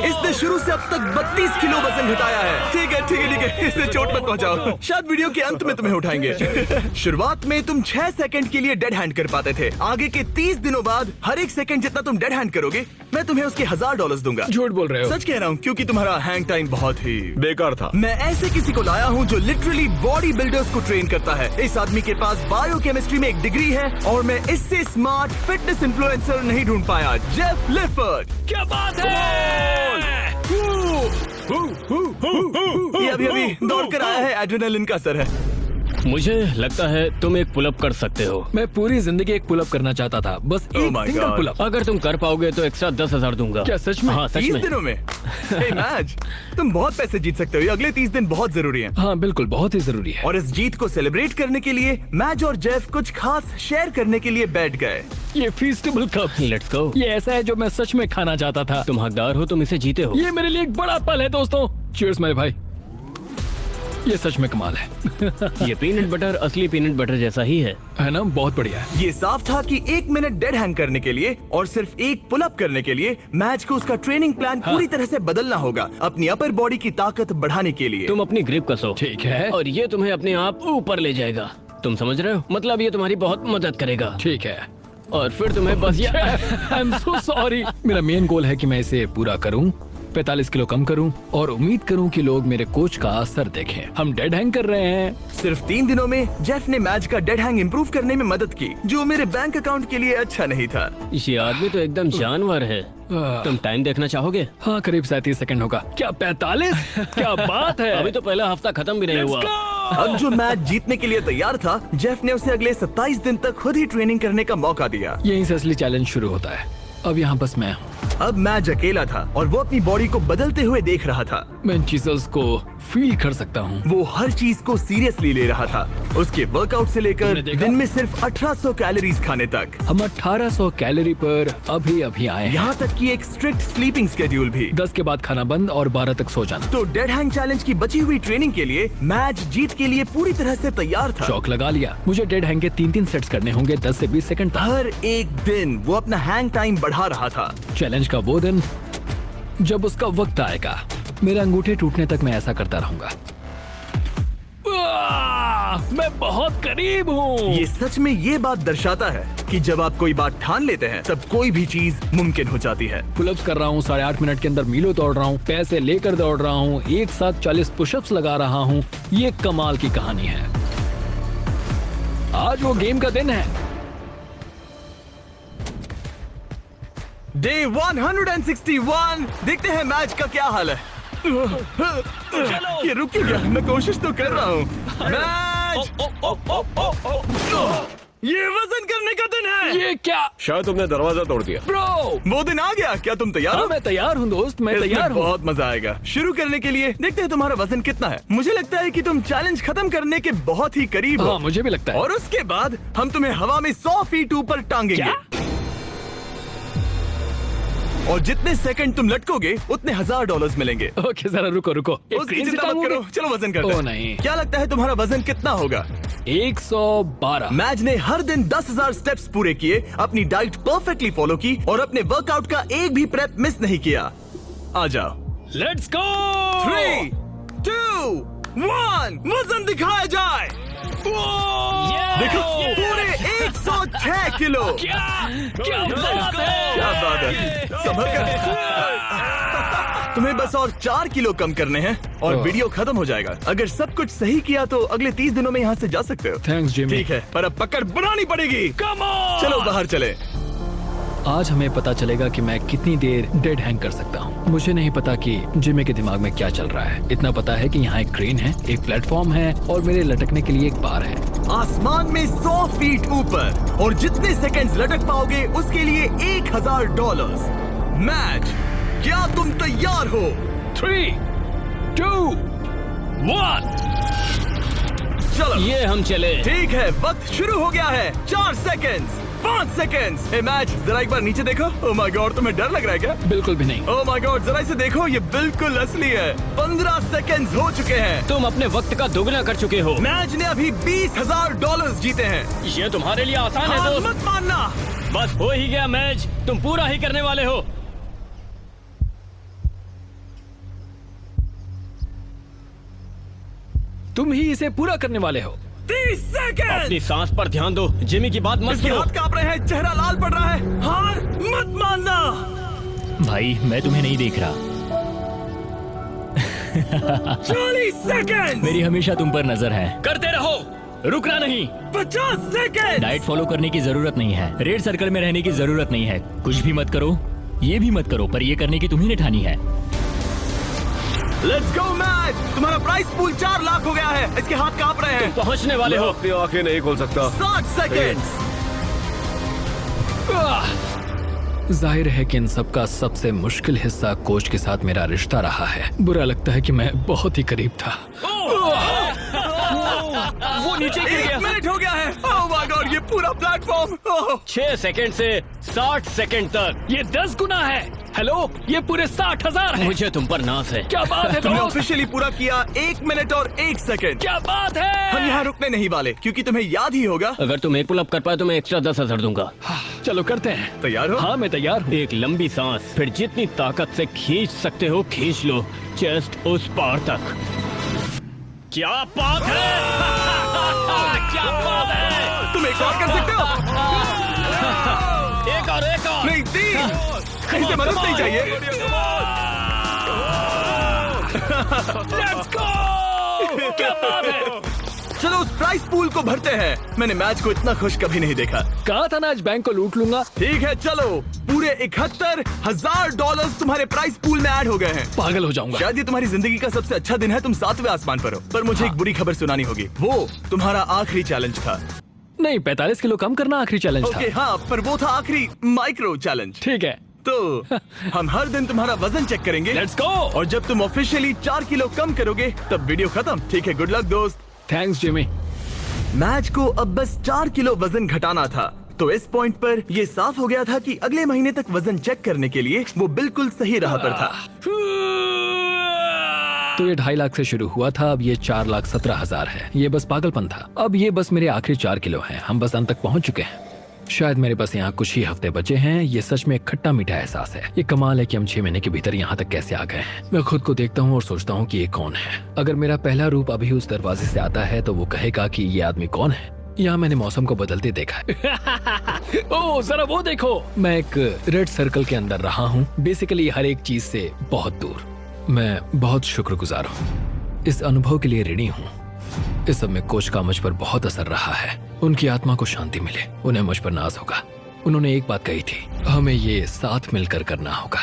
इसने शुरू से अब तक 32 किलो वजन घटाया है। ठीक है ठीक है ठीक है, इसे चोट मत पहुंचाओ, शायद वीडियो के अंत में तुम्हें उठाएंगे। शुरुआत में तुम 6 सेकंड के लिए डेड हैंड कर पाते थे। आगे के 30 दिनों बाद हर एक सेकंड जितना तुम डेड हैंड करोगे, मैं तुम्हें उसके $1000 दूंगा। झूठ बोल रहे हो। सच कह रहा हूँ, क्योंकि तुम्हारा हैंग टाइम बहुत ही बेकार था। मैं ऐसे किसी को लाया हूँ जो लिटरली बॉडी बिल्डर्स को ट्रेन करता है। इस आदमी के पास बायोकेमिस्ट्री में एक डिग्री है और मैं इससे स्मार्ट फिटनेस इन्फ्लुएंसर नहीं ढूंढ पाया। जेफ लिफर्ड। क्या बात है। ये अभी अभी दौड़ कर आया है, एड्रेनलिन का असर है। मुझे लगता है तुम एक पुलअप कर सकते हो। मैं पूरी जिंदगी एक पुलअप करना चाहता था, बस Oh एक my सिंगल God. पुलअप। अगर तुम कर पाओगे तो एक्स्ट्रा 10,000 दूंगा। क्या सच में? हाँ सच 30 में। दिनों में hey, मैच तुम बहुत पैसे जीत सकते हो। ये अगले 30 दिन बहुत जरूरी हैं। हाँ बिल्कुल, बहुत ही जरूरी है। और इस जीत को सेलिब्रेट करने के लिए मैच और जेफ कुछ खास शेयर करने के लिए बैठ गए। ये फीस्टेबल कप, लेट्स गो। ये ऐसा है जो मैं सच में खाना चाहता था। तुम हकदार हो, तुम इसे जीते हो। ये मेरे लिए एक बड़ा पल है दोस्तों। चीयर्स मेरे भाई, ये सच में कमाल है। ये पीनट बटर असली पीनट बटर जैसा ही है ना? बहुत बढ़िया है। ये साफ था कि 1 मिनट डेड हैंग करने के लिए और सिर्फ एक पुलअप करने के लिए मैच को उसका ट्रेनिंग प्लान पूरी तरह से बदलना होगा, अपनी अपर बॉडी की ताकत बढ़ाने के लिए। तुम अपनी ग्रिप कसो। ठीक है। और ये तुम्हें अपने आप ऊपर ले जाएगा। तुम समझ रहे हो? मतलब ये तुम्हारी बहुत मदद करेगा। ठीक है। और फिर तुम्हें बस आई एम सो सॉरी। मेरा मेन गोल है कि मैं इसे पूरा करूं, 45 किलो कम करूं और उम्मीद करूं कि लोग मेरे कोच का असर देखें। हम डेड हैंग कर रहे हैं। सिर्फ 3 दिनों में जेफ ने मैच का डेड हैंग इंप्रूव करने में मदद की, जो मेरे बैंक अकाउंट के लिए अच्छा नहीं था। ये आदमी तो एकदम जानवर है। तुम टाइम देखना चाहोगे? हाँ, करीब 37 सेकंड होगा। क्या 45? क्या बात है। अभी तो पहला हफ्ता खत्म भी नहीं हुआ। अब जो मैच जीतने के लिए तैयार था, जेफ ने उसे अगले 27 दिन तक खुद ही ट्रेनिंग करने का मौका दिया। यहीं से असली चैलेंज शुरू होता है। अब यहाँ बस मैं हूँ। अब मैच अकेला था और वो अपनी बॉडी को बदलते हुए देख रहा था। मैं इन चीजों को फील कर सकता हूँ। वो हर चीज को सीरियसली ले रहा था, उसके वर्कआउट से लेकर तुमने देखा? दिन में सिर्फ 1800 कैलोरीज खाने तक। हम 1800 कैलोरी पर अभी आए हैं। यहाँ तक कि एक स्ट्रिक्ट स्लीपिंग स्केड्यूल भी। 10 के बाद खाना बंद और 12 तक सो जाना। तो डेड हैंग चैलेंज की बची हुई ट्रेनिंग के लिए मैच जीत के लिए पूरी तरह से तैयार था। चौक लगा लिया। मुझे डेड हैंग के 3-3 सेट्स करने होंगे 10 से 20 सेकंड तक। हर एक दिन वो अपना हैंग टाइम बढ़ा रहा था। चैलेंज का वो दिन जब उसका वक्त आएगा, मेरे अंगूठे टूटने तक मैं ऐसा करता रहूंगा। मैं बहुत करीब हूँ। ये सच में ये बात दर्शाता है कि जब आप कोई बात ठान लेते हैं तब कोई भी चीज मुमकिन हो जाती है। पुलअप्स कर रहा हूँ, 8.5 मिनट के अंदर मीलों दौड़ रहा हूँ, पैसे लेकर दौड़ रहा हूँ, एक साथ 40 पुशअप्स लगा रहा हूँ। ये कमाल की कहानी है। आज वो गेम का दिन है। डे 161। देखते हैं मैच का क्या हाल है। ये रुक क्यों गया? मैं कोशिश तो कर रहा हूँ। मैच! ये वजन करने का दिन है। ये क्या? शायद तुमने दरवाजा तोड़ दिया। ब्रो, वो दिन आ गया। क्या तुम तैयार हाँ, हो? मैं तैयार हूँ दोस्त, मैं इसमें तैयार हूँ। बहुत मजा आएगा। शुरू करने के लिए देखते हैं तुम्हारा वजन कितना है। मुझे लगता है कि तुम चैलेंज खत्म करने के बहुत ही करीब हो। हाँ, मुझे भी लगता है। और उसके बाद हम तुम्हें हवा में 100 फीट ऊपर टांगेंगे। क्या? और जितने सेकंड तुम लटकोगे उतने $1000 मिलेंगे। ओके, जरा रुको। एक उसकी क्रेन से चिंता मत टांगोगे? करो, चलो वजन करते हैं। ओ नहीं। क्या लगता है तुम्हारा वजन कितना होगा? 112। मैच ने हर दिन 10,000 स्टेप्स पूरे किए, अपनी डाइट परफेक्टली फॉलो की और अपने वर्कआउट का एक भी प्रेप मिस नहीं किया। आ जाओ। Let's go. 3, 2, 1 वजन दिखाया जाए। देखो, पूरे 106 किलो। क्या बात है? क्या बात है? संभल कर। तुम्हें बस और 4 किलो कम करने हैं और वीडियो खत्म हो जाएगा। अगर सब कुछ सही किया तो अगले 30 दिनों में यहाँ से जा सकते हो। Thanks Jimmy. ठीक है, पर अब पकड़ बनानी पड़ेगी। Come on. चलो बाहर चले। आज हमें पता चलेगा कि मैं कितनी देर डेड हैंग कर सकता हूँ। मुझे नहीं पता कि जिमी के दिमाग में क्या चल रहा है। इतना पता है कि यहाँ एक क्रेन है, एक प्लेटफॉर्म है और मेरे लटकने के लिए एक बार है। आसमान में 100 फीट ऊपर और जितने सेकंड्स लटक पाओगे उसके लिए $1000। मैच, क्या तुम तैयार हो? 3, 2, 1। चलो ये हम चले। ठीक है, वक्त शुरू हो गया है। 4 सेकंड्स, 5 सेकंड्स। ए मैच, जरा एक बार नीचे देखो। ओह माय गॉड, तुम्हें डर लग रहा है क्या? बिल्कुल भी नहीं। ओह माय गॉड, जरा इसे देखो, ये बिल्कुल असली है। 15 सेकंड्स हो चुके हैं। तुम अपने वक्त का दोगुना कर चुके हो। मैच ने अभी $20,000 जीते हैं। ये तुम्हारे लिए आसान है हार दोस्त। मत मानना। बस हो ही गया मैच, तुम पूरा ही करने वाले हो। तुम ही इसे पूरा करने वाले हो। 30 सेकंड। अपनी सांस पर ध्यान दो, जिमी की बात मत इसके सुनो। हाथ कांप रहे हैं, चेहरा लाल पड़ रहा है। हार मत मानना। भाई मैं तुम्हें नहीं देख रहा। 40 सेकंड। मेरी हमेशा तुम पर नजर है। करते रहो, रुकना नहीं। 50 सेकंड। डाइट फॉलो करने की जरूरत नहीं है, रेड सर्कल में रहने की जरूरत नहीं है, कुछ भी मत करो, ये भी मत करो, पर ये करने की तुम्ही ने ठानी है। Let's go match. तुम्हारा प्राइस पूल 4 लाख हो गया है। इसके हाथ कांप रहे हैं। पहुंचने वाले मैं हो। अपनी आंखें नहीं खोल सकता। 60 सेकेंड्स। जाहिर है कि इन सब का सबसे मुश्किल हिस्सा कोच के साथ मेरा रिश्ता रहा है। बुरा लगता है कि मैं बहुत ही करीब था। वो नीचे गिर 1 गया। मिनट हो गया है। ओह माय गॉड, ये पूरा प्लेटफॉर्म। 6 सेकंड से 60 सेकंड तक। ये 10 गुना है। हेलो, ये पूरे 60,000 है। मुझे तुम पर नाज है। क्या बात है तुमने दोस्त? ऑफिशियली पूरा किया 1 मिनट और 1 सेकंड। क्या बात है? हम यहाँ रुकने नहीं वाले क्योंकि तुम्हें याद ही होगा। अगर तुम एक पुलअप कर पाए तो मैं एक्स्ट्रा 10,000 दूंगा। चलो करते हैं। तैयार हो? हाँ मैं तैयार हूँ। एक लंबी सांस, फिर जितनी ताकत से खींच सकते हो खींच लो, चेस्ट उस पार तक। क्या बात है! क्या बात है! तुम एक और कर सकते हो। एक और नहीं, 3। कहीं से मदद नहीं चाहिए। Let's go! क्या बात है? चलो उस प्राइस पूल को भरते हैं। मैंने मैच को इतना खुश कभी नहीं देखा। कहा था ना आज बैंक को लूट लूंगा। ठीक है, चलो पूरे $71,000 तुम्हारे प्राइस पूल में ऐड हो गए हैं। पागल हो जाऊंगा। शायद ये तुम्हारी जिंदगी का सबसे अच्छा दिन है। तुम 7वें आसमान पर हो। पर मुझे एक बुरी खबर सुनानी होगी। वो तुम्हारा आखिरी चैलेंज था। नहीं, 45 किलो कम करना आखिरी चैलेंज था। ओके हाँ, पर वो था आखिरी माइक्रो चैलेंज। ठीक है। तो हम हर दिन तुम्हारा वजन चेक करेंगे। Let's go. और जब तुम ऑफिशियली 4 किलो कम करोगे तब वीडियो खत्म। ठीक है, गुड लक दोस्त। Thanks Jimmy. मैच को अब बस 4 किलो वजन घटाना था। तो इस पॉइंट पर ये साफ हो गया था कि अगले महीने तक वजन चेक करने के लिए वो बिल्कुल सही राह पर था। तो ये 2.5 लाख से शुरू हुआ था, अब ये 4,17,000 है। ये बस पागलपन था। अब ये बस मेरे आखिरी 4 किलो हैं। हम बस अंत तक पहुंच चुके हैं। शायद मेरे पास यहाँ कुछ ही हफ्ते बचे हैं। ये सच में एक खट्टा मीठा एहसास है। ये कमाल है कि हम 6 महीने के भीतर यहाँ तक कैसे आ गए हैं। मैं खुद को देखता हूँ और सोचता हूँ कि ये कौन है। अगर मेरा पहला रूप अभी उस दरवाजे से आता है तो वो कहेगा कि ये आदमी कौन है। यहाँ मैंने मौसम को बदलते देखा है। ओह जरा वो देखो, मैं एक रेड सर्कल के अंदर रहा हूँ, बेसिकली हर एक चीज से बहुत दूर। मैं बहुत शुक्रगुजार हूँ, इस अनुभव के लिए ऋणी हूँ। इस सब में कोच का मुझ पर बहुत असर रहा है। उनकी आत्मा को शांति मिले, उन्हें मुझ पर नाज होगा। उन्होंने एक बात कही थी, हमें ये साथ मिलकर करना होगा।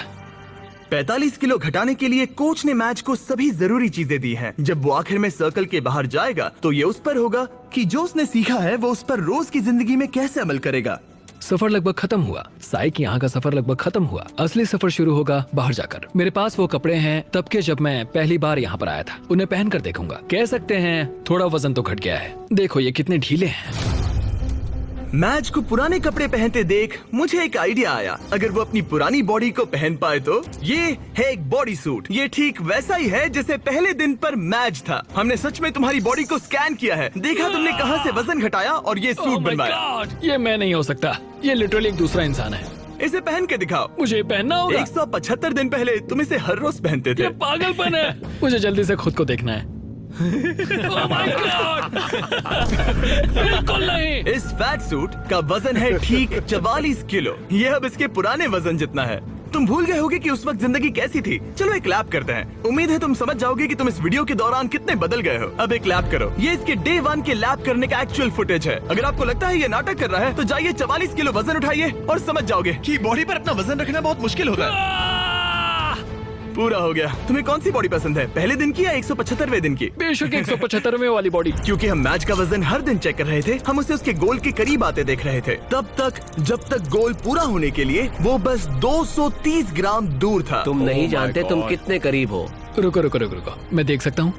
45 किलो घटाने के लिए कोच ने मैच को सभी जरूरी चीजें दी हैं। जब वो आखिर में सर्कल के बाहर जाएगा तो ये उस पर होगा कि जो उसने सीखा है वो उस पर रोज की जिंदगी में कैसे अमल करेगा। सफर लगभग खत्म हुआ। साइक यहाँ का सफर लगभग खत्म हुआ। असली सफर शुरू होगा बाहर जाकर। मेरे पास वो कपड़े हैं तब के जब मैं पहली बार यहाँ पर आया था। उन्हें पहन कर देखूंगा। कह सकते हैं थोड़ा वजन तो घट गया है। देखो ये कितने ढीले हैं। मैच को पुराने कपड़े पहनते देख मुझे एक आइडिया आया। अगर वो अपनी पुरानी बॉडी को पहन पाए तो। ये है एक बॉडी सूट। ये ठीक वैसा ही है जैसे पहले दिन पर मैच था। हमने सच में तुम्हारी बॉडी को स्कैन किया है, देखा तुमने कहां से वजन घटाया और ये सूट बनवाया। ये मैं नहीं हो सकता। ये लिटरली एक दूसरा इंसान है। इसे पहन के दिखाओ। मुझे पहनना होगा। 175 दिन पहले तुम इसे हर रोज पहनते थे। ये पागलपन है। मुझे जल्दी से खुद को देखना है। Oh my God! बिल्कुल नहीं। इस फैट सूट का वजन है ठीक 44 किलो। ये अब इसके पुराने वजन जितना है। तुम भूल गए होगे कि उस वक्त जिंदगी कैसी थी। चलो एक लैप करते हैं। उम्मीद है तुम समझ जाओगे कि तुम इस वीडियो के दौरान कितने बदल गए हो। अब एक लैप करो। ये इसके डे 1 के लैप करने का एक्चुअल फुटेज है। अगर आपको लगता है ये नाटक कर रहा है तो जाइए 44 किलो वजन उठाइए और समझ जाओगे कि बॉडी पर अपना वजन रखना बहुत मुश्किल होता है। पूरा हो गया। तुम्हें कौन सी बॉडी पसंद है, पहले दिन की या 175वें दिन की? बेशक 175वें वाली बॉडी। क्योंकि हम मैच का वजन हर दिन चेक कर रहे थे, हम उसे उसके गोल के करीब आते देख रहे थे। तब तक जब तक गोल पूरा होने के लिए वो बस 230 ग्राम दूर था। तुम नहीं जानते तुम कितने करीब हो। रुको रुको रुको रुको, मैं देख सकता हूँ।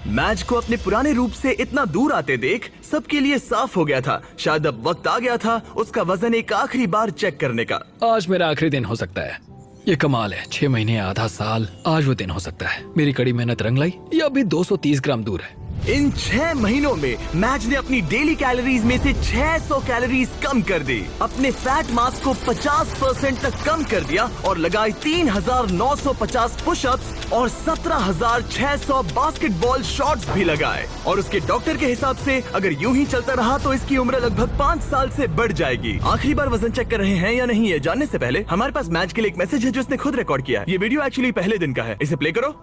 मैच को अपने पुराने रूप से इतना दूर आते देख सबके लिए साफ हो गया था। शायद अब वक्त आ गया था उसका वजन एक आखिरी बार चेक करने का। आज मेरा आखिरी दिन हो सकता है। ये कमाल है। 6 महीने, आधा साल, आज वो दिन हो सकता है। मेरी कड़ी मेहनत रंग लाई। ये अभी 230 ग्राम दूर है। इन 6 महीनों में मैच ने अपनी डेली कैलोरीज में से 600 कैलोरीज कम कर दी, अपने फैट मास को 50% तक कम कर दिया और लगाए 3,950 पुशअप्स और 17,600 बास्केटबॉल शॉट्स भी लगाए। और उसके डॉक्टर के हिसाब से अगर यूं ही चलता रहा तो इसकी उम्र लगभग 5 साल से बढ़ जाएगी। आखिरी बार वजन चेक कर रहे हैं या नहीं ये जानने से पहले हमारे पास मैच के लिए एक मैसेज है जो इसने खुद रिकॉर्ड किया है। ये वीडियो एक्चुअली पहले दिन का है। इसे प्ले करो।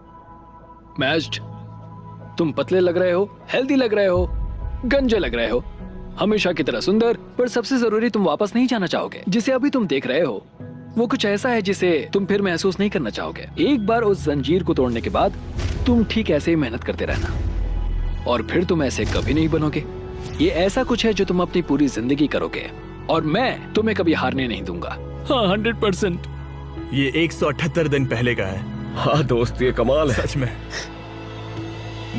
मैच, तुम पतले लग रहे हो, हेल्दी लग रहे हो, गंजे लग रहे हो, हमेशा की तरह सुंदर, पर सबसे जरूरी तुम वापस नहीं जाना चाहोगे। जिसे अभी तुम देख रहे हो वो कुछ ऐसा है जिसे तुम फिर महसूस नहीं करना चाहोगे। एक बार उस जंजीर को तोड़ने के बाद तुम ठीक ऐसे ही मेहनत करते रहना और फिर तुम ऐसे कभी नहीं बनोगे। ये ऐसा कुछ है जो तुम अपनी पूरी जिंदगी करोगे और मैं तुम्हें कभी हारने नहीं दूंगा। हाँ 100%। ये 178 दिन पहले का है। हाँ दोस्त, ये कमाल है। सच में।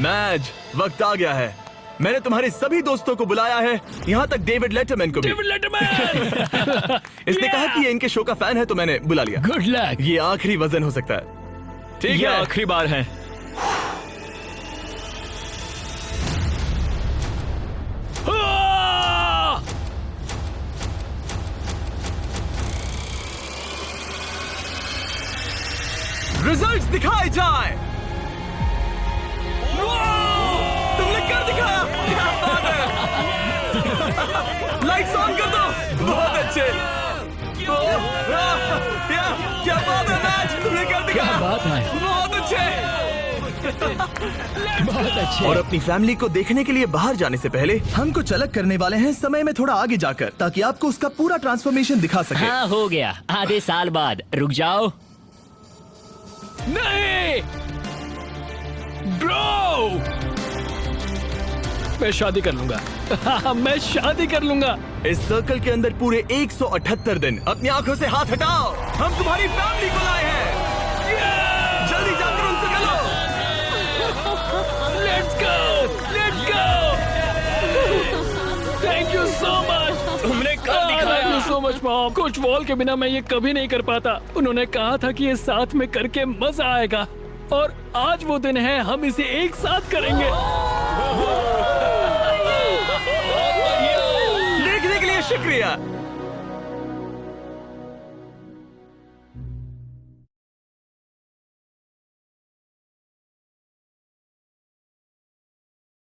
मैज, वक्त आ गया है। मैंने तुम्हारे सभी दोस्तों को बुलाया है, यहाँ तक डेविड लेटरमैन को भी। डेविड लेटरमैन इसने कहा कि ये इनके शो का फैन है तो मैंने बुला लिया। Good luck. ये आखिरी वजन हो सकता है। ठीक ये है, आखिरी बार है। रिजल्ट्स दिखाए जाए। तुमने कर दिखाया, क्या बात है। लाइट्स ऑन कर दो। बहुत अच्छे। क्या बात है मैच, तुमने कर दिखाया। क्या बात है। बहुत अच्छे। बहुत अच्छे। और अपनी फैमिली को देखने के लिए बाहर जाने से पहले हम कुछ अलग करने वाले हैं समय में थोड़ा आगे जाकर, ताकि आपको उसका पूरा ट्रांसफॉर्मेशन दिखा सके। हाँ हो गया, आधे साल बाद। रुक जाओ। नहीं ब्रो, मैं शादी कर लूंगा। मैं शादी कर लूंगा। इस सर्कल के अंदर पूरे 178 दिन। अपनी आंखों से हाथ हटाओ, हम तुम्हारी फैमिली को लाए हैं। जल्दी जाकर उनसे मिलो। Let's go, let's go. Thank you so much. तुमने कर दिखाया। Thank you so much mom. Coach wall के बिना मैं ये कभी नहीं कर पाता। उन्होंने कहा था कि ये साथ में करके मजा आएगा और आज वो दिन है, हम इसे एक साथ करेंगे। देखने के लिए शुक्रिया।